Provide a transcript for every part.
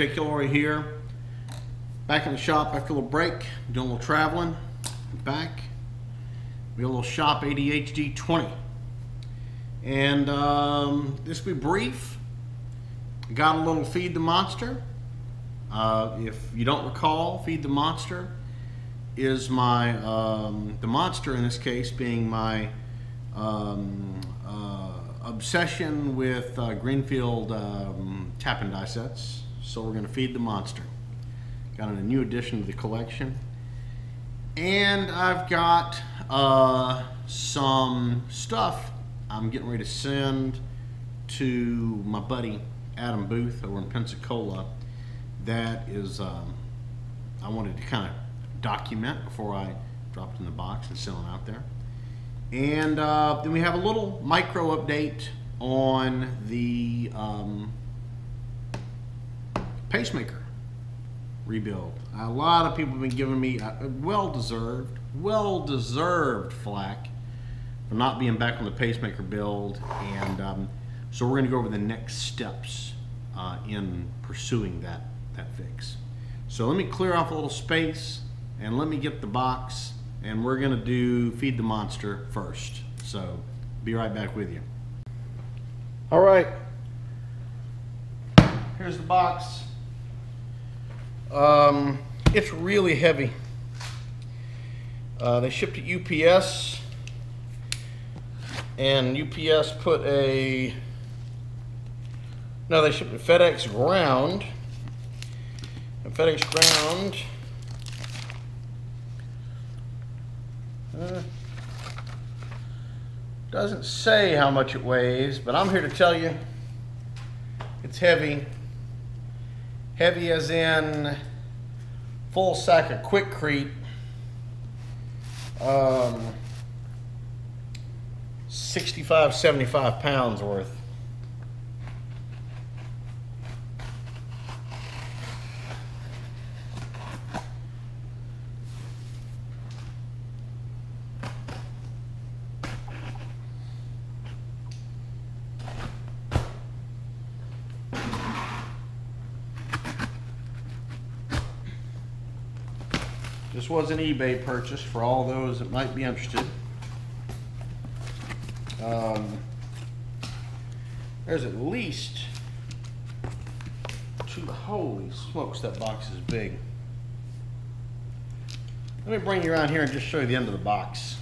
Jake Gilroy here. Back in the shop after a little break, doing a little traveling. Back. We have a little shop ADHD 20. And this will be brief. Got a little Feed the Monster. If you don't recall, Feed the Monster is my, the monster in this case being my obsession with Greenfield tap and die sets. So we're going to feed the monster. Got a new addition to the collection. And I've got some stuff I'm getting ready to send to my buddy Adam Booth over in Pensacola. That is, I wanted to kind of document before I drop it in the box and send them out there. And then we have a little micro update on the Pacemaker rebuild. A lot of people have been giving me well-deserved flack for not being back on the Pacemaker build, and so we're going to go over the next steps in pursuing that fix. So let me clear off a little space and let me get the box, and we're going to do Feed the Monster first. So be right back with you. All right, here's the box. It's really heavy. They shipped it UPS, and UPS put a, no, they shipped it FedEx ground. And FedEx ground doesn't say how much it weighs, but I'm here to tell you it's heavy. Heavy as in full sack of Quickcrete. 65, 75 pounds worth. This was an eBay purchase for all those that might be interested. There's at least two, holy smokes, that box is big. Let me bring you around here and just show you the end of the box.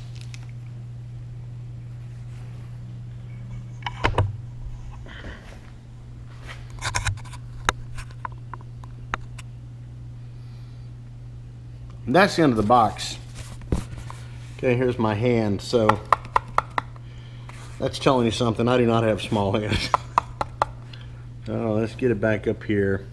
And that's the end of the box. Okay, here's my hand. So that's telling you something. I do not have small hands. Oh, let's get it back up here.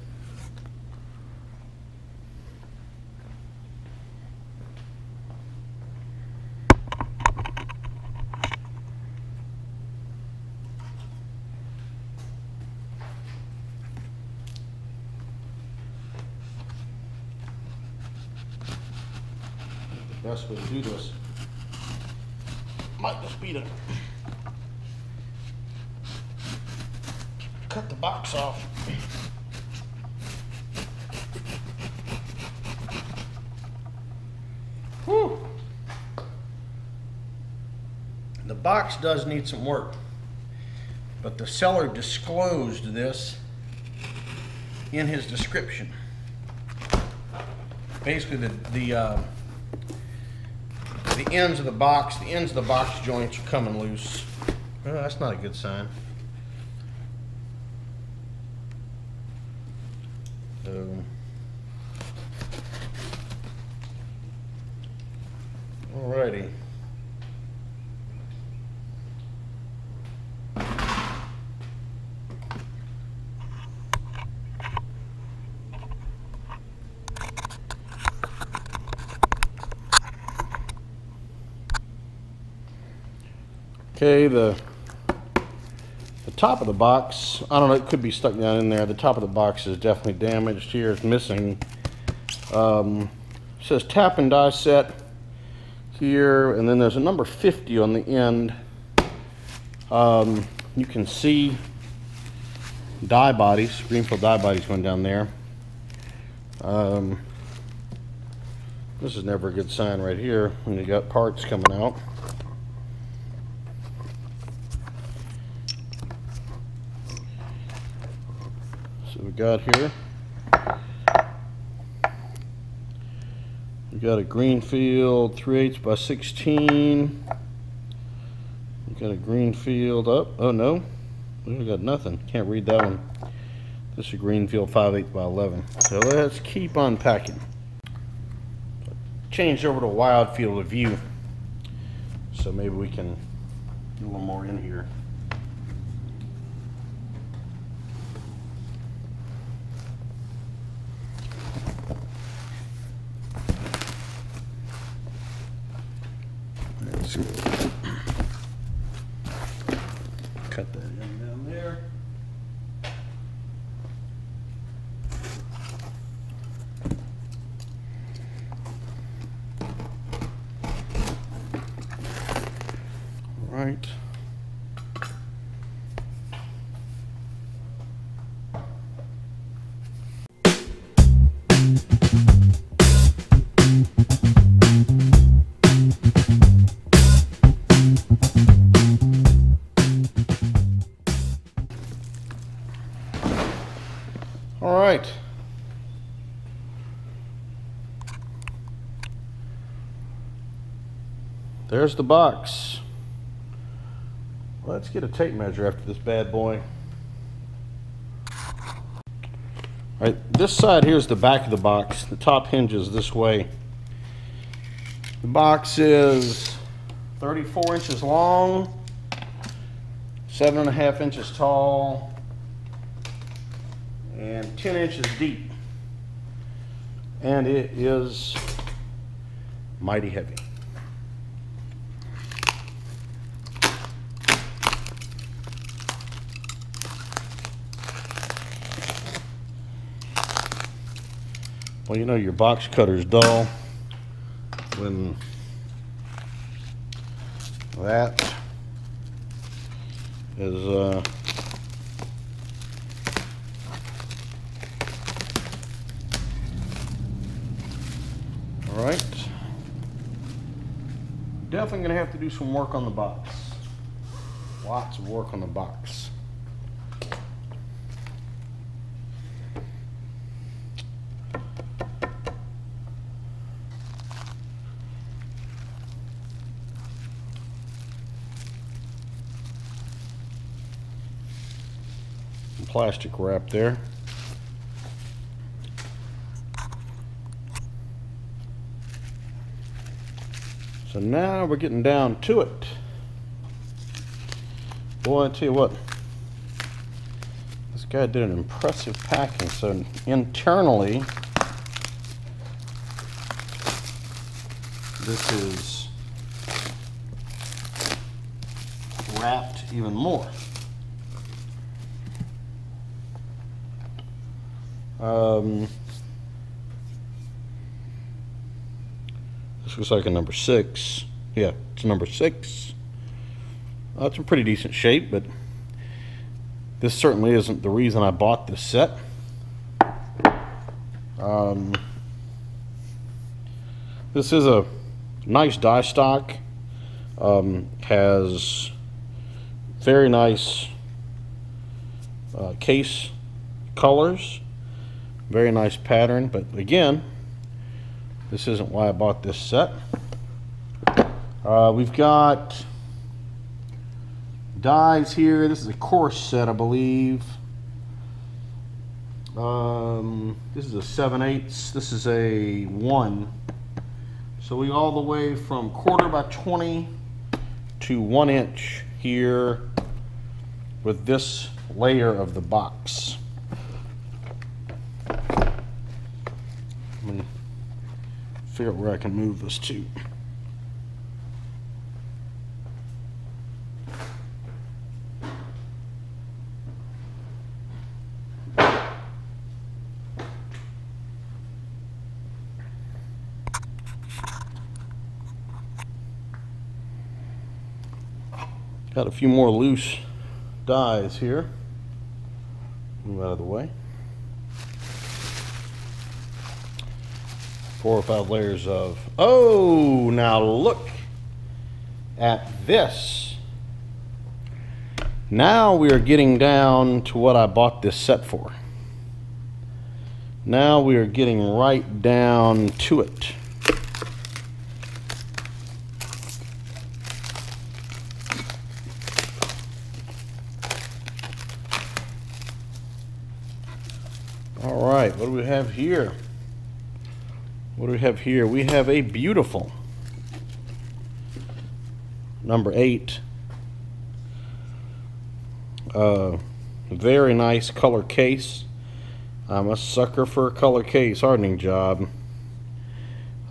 The best way to do this might just be to cut the box off. Whew. The box does need some work, but the seller disclosed this in his description. Basically, the ends of the box, joints are coming loose. Well, that's not a good sign. So, alrighty. Okay, the top of the box, I don't know, it could be stuck down in there. The top of the box is definitely damaged. Here it's missing. It says tap and die set here, and then there's a number 50 on the end. You can see die bodies, Greenfield die bodies going down there. This is never a good sign right here when you got parts coming out. So we got here, we got a Greenfield 3/8 by 16. We got a Greenfield up. Oh no, we got nothing. Can't read that one. This is a Greenfield 5/8 by 11. So let's keep unpacking. Changed over to wide field of view, so maybe we can do a little more in here. Let's cut that in down there. Right. All right. There's the box. Let's get a tape measure after this bad boy. All right, this side here is the back of the box. The top hinges this way. The box is 34 inches long, 7.5 inches tall, and 10 inches deep. And it is mighty heavy. Well, you know your box cutter's dull when that is all right. Definitely gonna have to do some work on the box. Lots of work on the box. Plastic wrap there. So now we're getting down to it. Boy, I tell you what, this guy did an impressive packing. So internally, this is wrapped even more. This looks like a number 6. Yeah, it's a number 6. It's in pretty decent shape, but this certainly isn't the reason I bought this set. This is a nice die stock. Has very nice case colors. Very nice pattern, but again, this isn't why I bought this set. We've got dies here. This is a course set, I believe. This is a 7/8. This is a 1. So we all the way from 1/4 by 20 to 1 inch here with this layer of the box. Let me figure out where I can move this to. Got a few more loose dies here. Move out of the way. 4 or 5 layers of, oh, now look at this. Now we are getting down to what I bought this set for. Now we are getting right down to it. All right, what do we have here? What do we have here? We have a beautiful number 8. Very nice color case. I'm a sucker for a color case hardening job.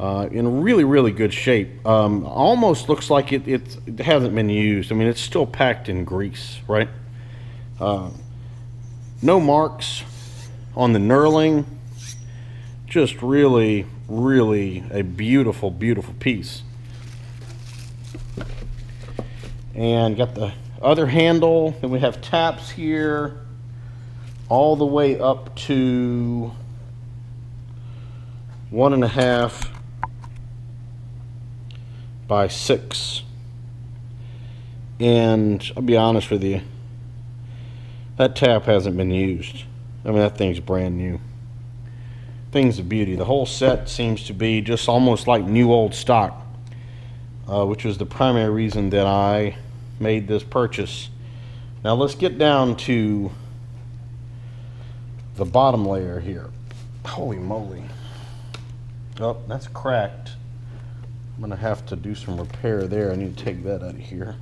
In really good shape. Almost looks like it hasn't been used. I mean, it's still packed in grease, right? No marks on the knurling. Just really a beautiful piece. And got the other handle. Then we have taps here all the way up to 1.5 by 6. And I'll be honest with you, that tap hasn't been used. I mean, that thing's brand new. Thing's a beauty. The whole set seems to be just almost like new old stock, which was the primary reason that I made this purchase. Now let's get down to the bottom layer here. Holy moly. Oh, that's cracked. I'm gonna have to do some repair there. I need to take that out of here.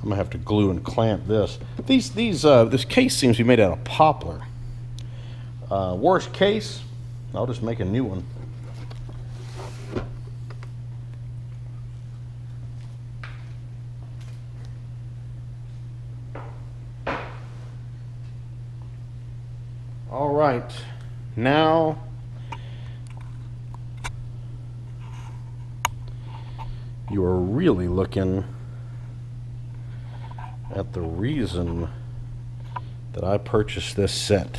I'm gonna have to glue and clamp this. This case seems to be made out of poplar. Worst case, I'll just make a new one. All right, now you are really looking at the reason that I purchased this set.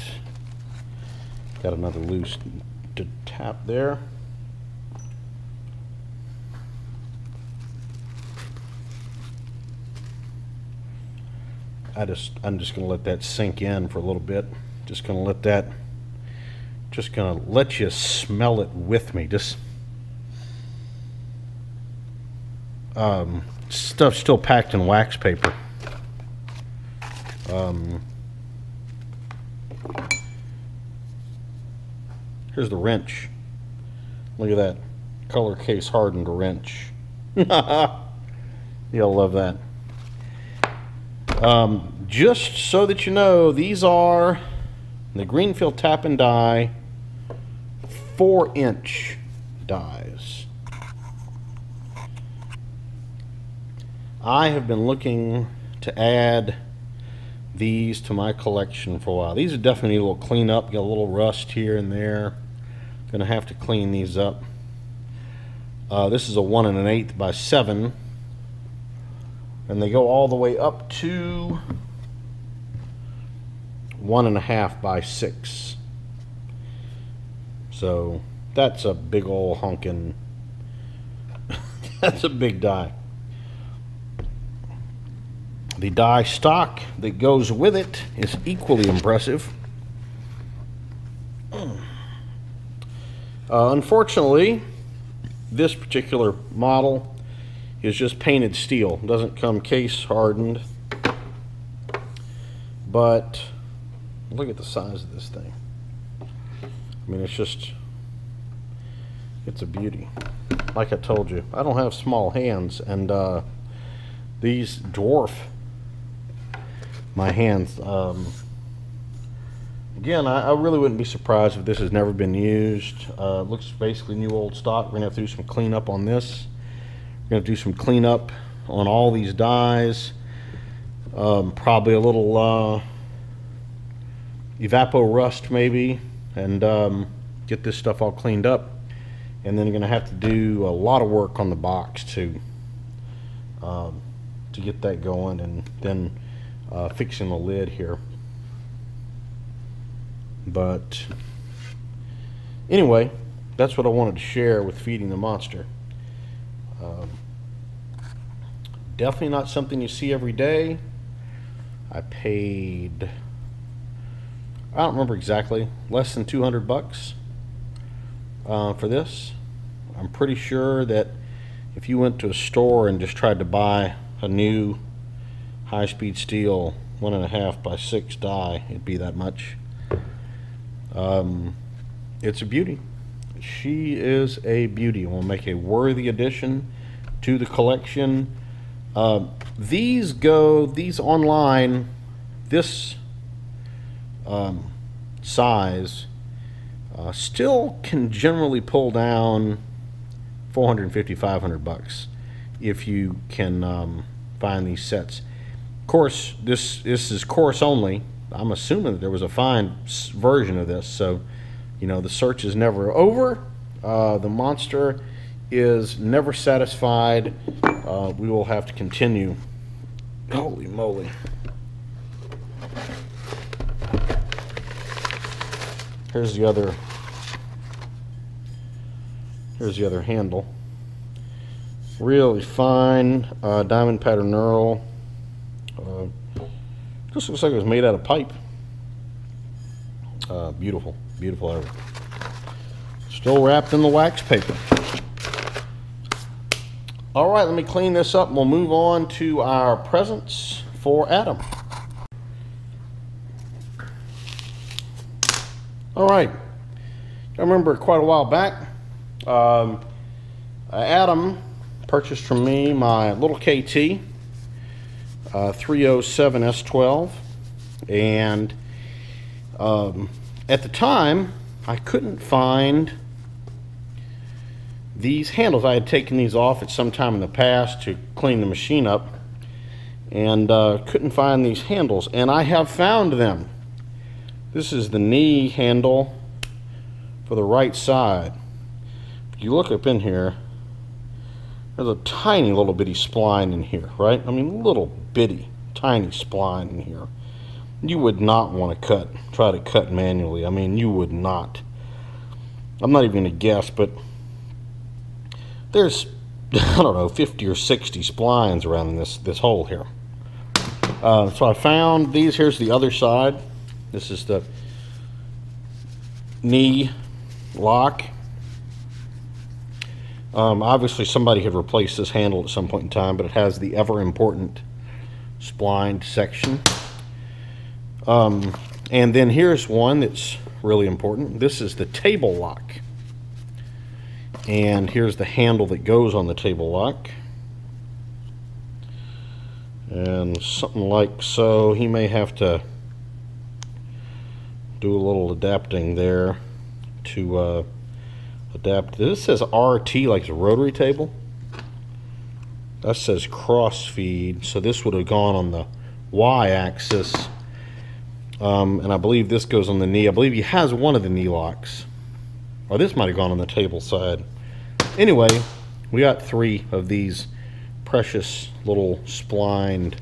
Got another loose tap there. I'm just gonna let that sink in for a little bit. Just gonna let you smell it with me. Just stuff still packed in wax paper. Here's the wrench. Look at that color case hardened wrench. You'll love that. Just so that you know, these are the Greenfield Tap and Die 4-inch dies. I have been looking to add these to my collection for a while. These are definitely need a little cleanup. Got a little rust here and there. Gonna have to clean these up. This is a 1 1/8 by 7, and they go all the way up to 1.5 by 6. So that's a big old honkin'. That's a big die. The die stock that goes with it is equally impressive. Unfortunately, this particular model is just painted steel. It doesn't come case hardened. But look at the size of this thing. I mean, it's a beauty. Like I told you, I don't have small hands, and these dwarf my hands. Again, I really wouldn't be surprised if this has never been used. Looks basically new old stock. We're gonna have to do some cleanup on this. We're gonna do some cleanup on all these dies. Probably a little evapor rust maybe, and get this stuff all cleaned up. And then you're gonna have to do a lot of work on the box too. to get that going, and then fixing the lid here. But anyway, that's what I wanted to share with feeding the monster. Definitely not something you see every day. I paid, I don't remember exactly, less than 200 bucks for this. I'm pretty sure that if you went to a store and just tried to buy a new high-speed steel 1.5 by 6 die, it'd be that much. It's a beauty. She is a beauty. Will make a worthy addition to the collection. These online, this size still can generally pull down 450, 500 bucks if you can find these sets. Of course, this is course only. I'm assuming that there was a fine version of this, so you know the search is never over. The monster is never satisfied. We will have to continue. Holy moly. Here's the other handle. Really fine diamond pattern knurl. Just looks like it was made out of pipe. Beautiful, beautiful everything. Still wrapped in the wax paper. All right, let me clean this up and we'll move on to our presents for Adam. All right, I remember quite a while back, Adam purchased from me my little KT 307 S12, and at the time I couldn't find these handles. I had taken these off at some time in the past to clean the machine up, and couldn't find these handles, and I have found them. This is the knee handle for the right side. If you look up in here, there's a tiny little bitty spline in here, right? I mean, little bitty, tiny spline in here. You would not want to try to cut manually. I mean, you would not. I'm not even going to guess, but there's, I don't know, 50 or 60 splines around this hole here. So I found these. Here's the other side. This is the knee lock. Obviously somebody had replaced this handle at some point in time, but it has the ever important splined section. And then here's one that's really important. This is the table lock. And here's the handle that goes on the table lock. And something like so. He may have to do a little adapting there to adapt. This says RT, like it's a rotary table. That says cross feed, so this would have gone on the Y-axis. And I believe this goes on the knee. I believe he has one of the knee locks. Or this might have gone on the table side. Anyway, we got 3 of these precious little splined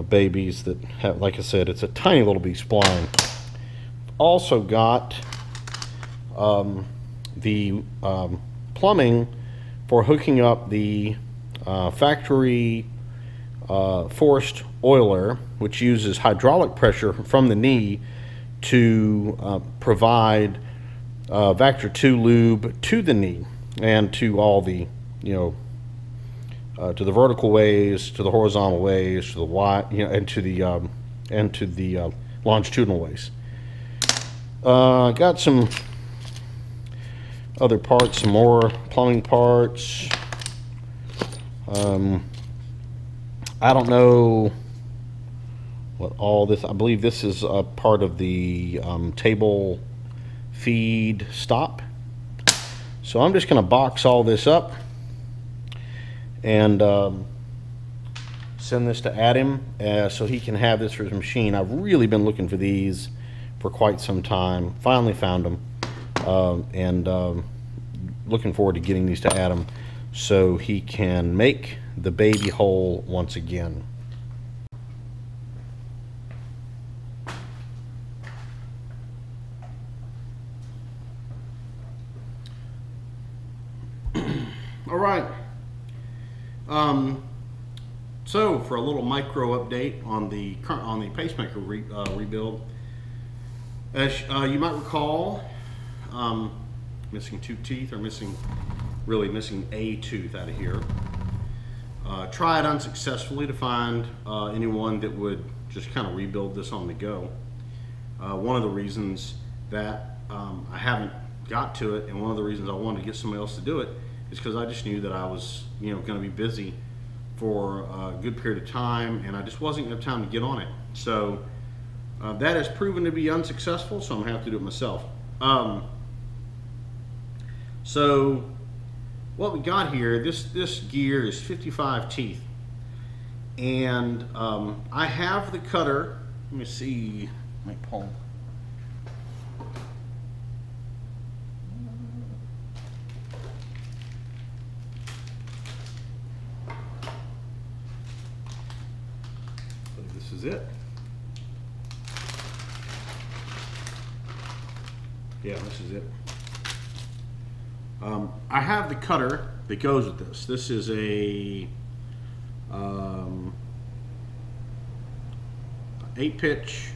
babies that have, like I said, it's a tiny little bitty spline. Also got the plumbing for hooking up the factory forced oiler, which uses hydraulic pressure from the knee to provide Vector 2 lube to the knee and to all the, to the vertical ways, to the horizontal ways, to the and to the longitudinal ways. Got some other parts, some more plumbing parts. I don't know what all this, I believe this is a part of the table feed stop. So I'm just going to box all this up and send this to Adam so he can have this for his machine. I've really been looking for these for quite some time. Finally found them, and looking forward to getting these to Adam so he can make the baby hole once again. All right. So for a little micro update on the pacemaker rebuild, as you might recall, missing 2 teeth, or missing a tooth out of here. Tried unsuccessfully to find anyone that would just kind of rebuild this on the go. One of the reasons that I haven't got to it, and one of the reasons I wanted to get somebody else to do it, is because I just knew that I was, going to be busy for a good period of time, and I just wasn't going to have time to get on it. So that has proven to be unsuccessful, so I'm going to have to do it myself. So what we got here, this gear is 55 teeth, and I have the cutter. Let me see, my palm. This is it. Yeah, this is it. I have the cutter that goes with this. This is a 8-pitch,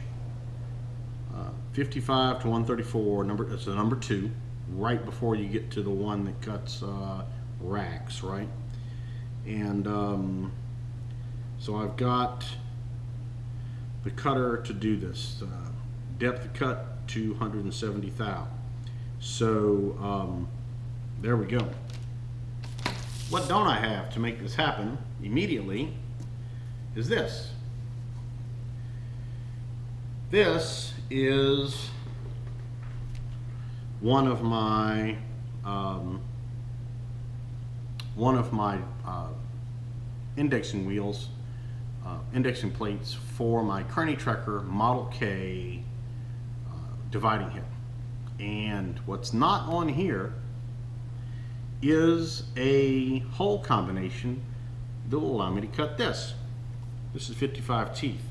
55 to 134 number. It's a number 2, right before you get to the one that cuts racks, right? And so I've got the cutter to do this. Depth of cut 270 thou. So there we go. What don't I have to make this happen immediately is this. This is one of my indexing wheels, indexing plates for my Crane Trekker Model K dividing head. And what's not on here is a hole combination that will allow me to cut this. This is 55 teeth.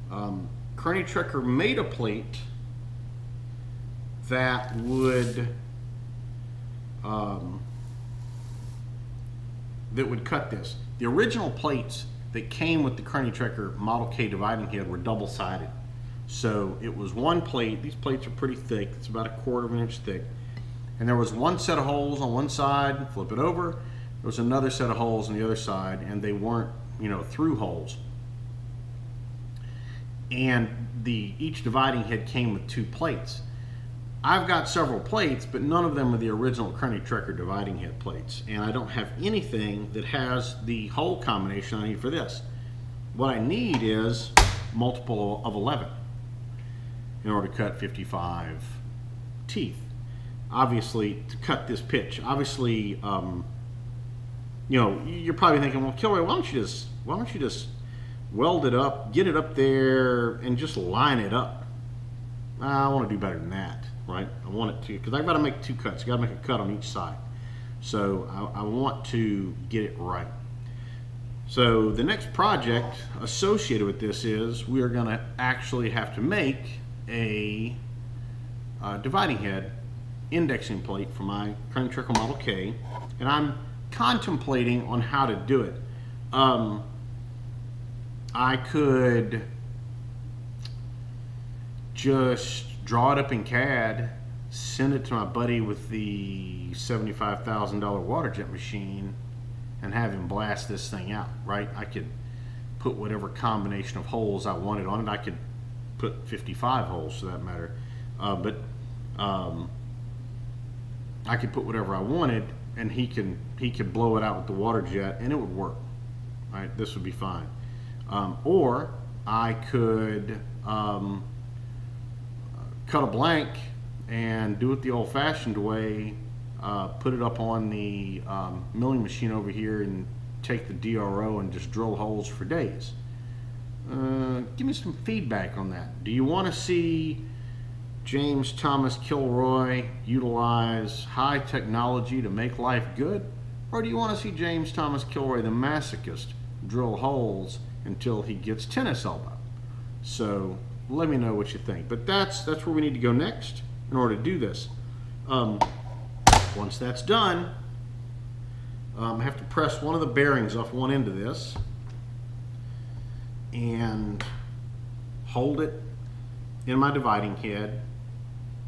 Crane Trekker made a plate that would cut this. The original plates that came with the Crane Trekker Model K dividing head were double-sided. So it was one plate. These plates are pretty thick. It's about 1/4 of an inch thick. And there was one set of holes on one side, flip it over. There was another set of holes on the other side, and they weren't, through holes. And each dividing head came with 2 plates. I've got several plates, but none of them are the original Crane Trekker dividing head plates. And I don't have anything that has the hole combination I need for this. What I need is multiple of 11 in order to cut 55 teeth. Obviously, to cut this pitch. Obviously, you're probably thinking, well, Kilroy, why don't you just weld it up, get it up there, and just line it up? I want to do better than that, right? I want it to, because I've got to make 2 cuts. I've got to make a cut on each side. So I want to get it right. So the next project associated with this is we are going to actually have to make a dividing head indexing plate for my Crane Trekker Model K, and I'm contemplating on how to do it. I could just draw it up in CAD, send it to my buddy with the $75,000 water jet machine, and have him blast this thing out, right? I could put whatever combination of holes I wanted on it. I could put 55 holes for that matter, but I could put whatever I wanted, and he could blow it out with the water jet, and it would work. Right? This would be fine. Or I could cut a blank and do it the old-fashioned way. Put it up on the milling machine over here and take the DRO and just drill holes for days. Give me some feedback on that. Do you want to see James Thomas Kilroy utilize high technology to make life good? Or do you want to see James Thomas Kilroy, the masochist, drill holes until he gets tennis elbow? So let me know what you think. But that's where we need to go next in order to do this. Once that's done, I have to press one of the bearings off one end of this and hold it in my dividing head,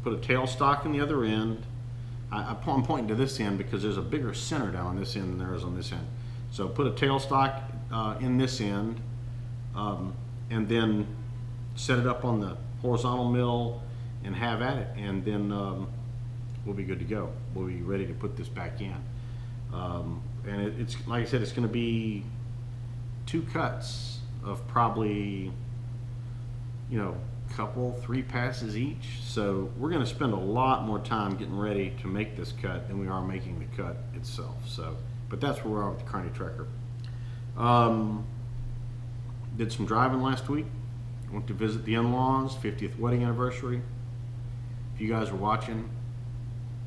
put a tailstock in the other end. I'm pointing to this end because there's a bigger center down on this end than there is on this end. So put a tailstock in this end, and then set it up on the horizontal mill and have at it, and then we'll be good to go. We'll be ready to put this back in. And it's like I said, it's going to be 2 cuts of probably, you know, couple, 3 passes each. So we're going to spend a lot more time getting ready to make this cut than we are making the cut itself. So, but that's where we are with the Carney Trekker. Did some driving last week. Went to visit the in-laws, 50th wedding anniversary. If you guys are watching,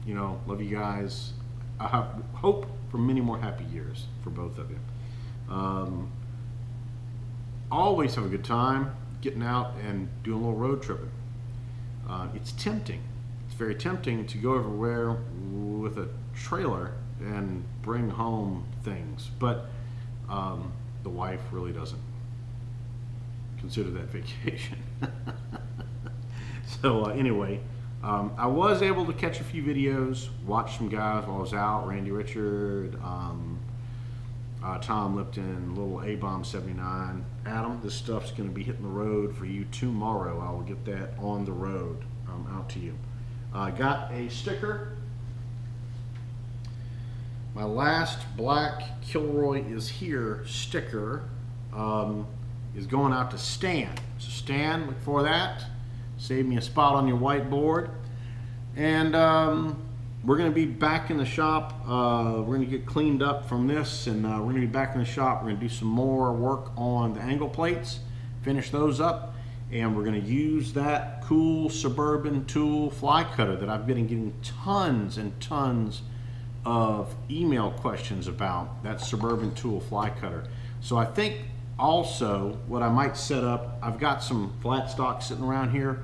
you know, love you guys. I hope for many more happy years for both of you. Always have a good time getting out and doing a little road tripping. It's tempting. It's very tempting to go everywhere with a trailer and bring home things, but the wife really doesn't consider that vacation. So anyway, I was able to catch a few videos, watch some guys while I was out. Randy Richard, Tom Lipton, little A-Bomb 79. Adam, this stuff's going to be hitting the road for you tomorrow. I will get that on the road out to you. I got a sticker. My last black Kilroy is here sticker is going out to Stan. So Stan, look for that. Save me a spot on your whiteboard. And we're going to be back in the shop. We're going to get cleaned up from this, and we're going to be back in the shop. We're going to do some more work on the angle plates, finish those up, and we're going to use that cool Suburban tool fly cutter that I've been getting tons and tons of email questions about, that Suburban tool fly cutter. So I think also what I might set up, I've got some flat stock sitting around here.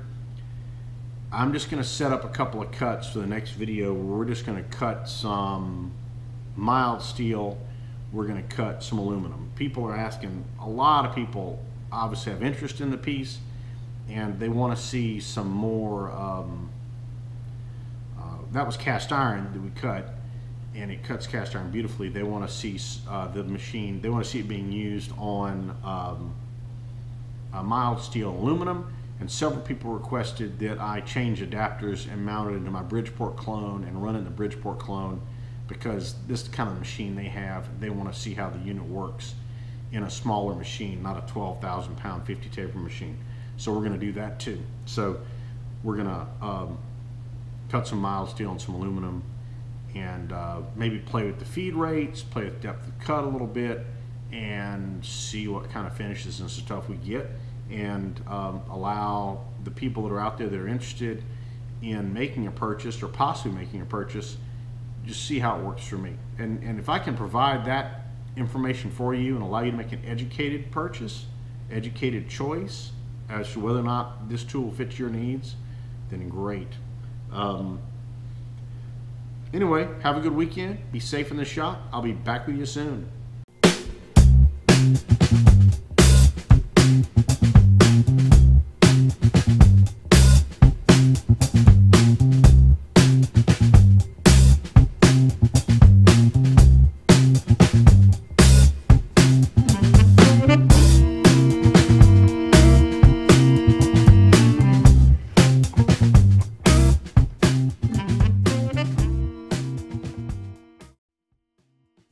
I'm just going to set up a couple of cuts for the next video where we're just going to cut some mild steel. We're going to cut some aluminum. People are asking, a lot of people obviously have interest in the piece, and they want to see some more. That was cast iron that we cut, and it cuts cast iron beautifully. They want to see the machine, they want to see it being used on a mild steel aluminum. And several people requested that I change adapters and mount it into my Bridgeport clone and run it in the Bridgeport clone, because this kind of machine they have, they want to see how the unit works in a smaller machine, not a 12,000 pound 50 taper machine. So we're going to do that too. So we're going to cut some mild steel and some aluminum, and maybe play with the feed rates, play with depth of cut a little bit, and see what kind of finishes and stuff we get, and allow the people that are out there that are interested in making a purchase or possibly making a purchase, just see how it works for me. And if I can provide that information for you and allow you to make an educated purchase, educated choice as to whether or not this tool fits your needs, then great. Anyway, have a good weekend. Be safe in the shop. I'll be back with you soon.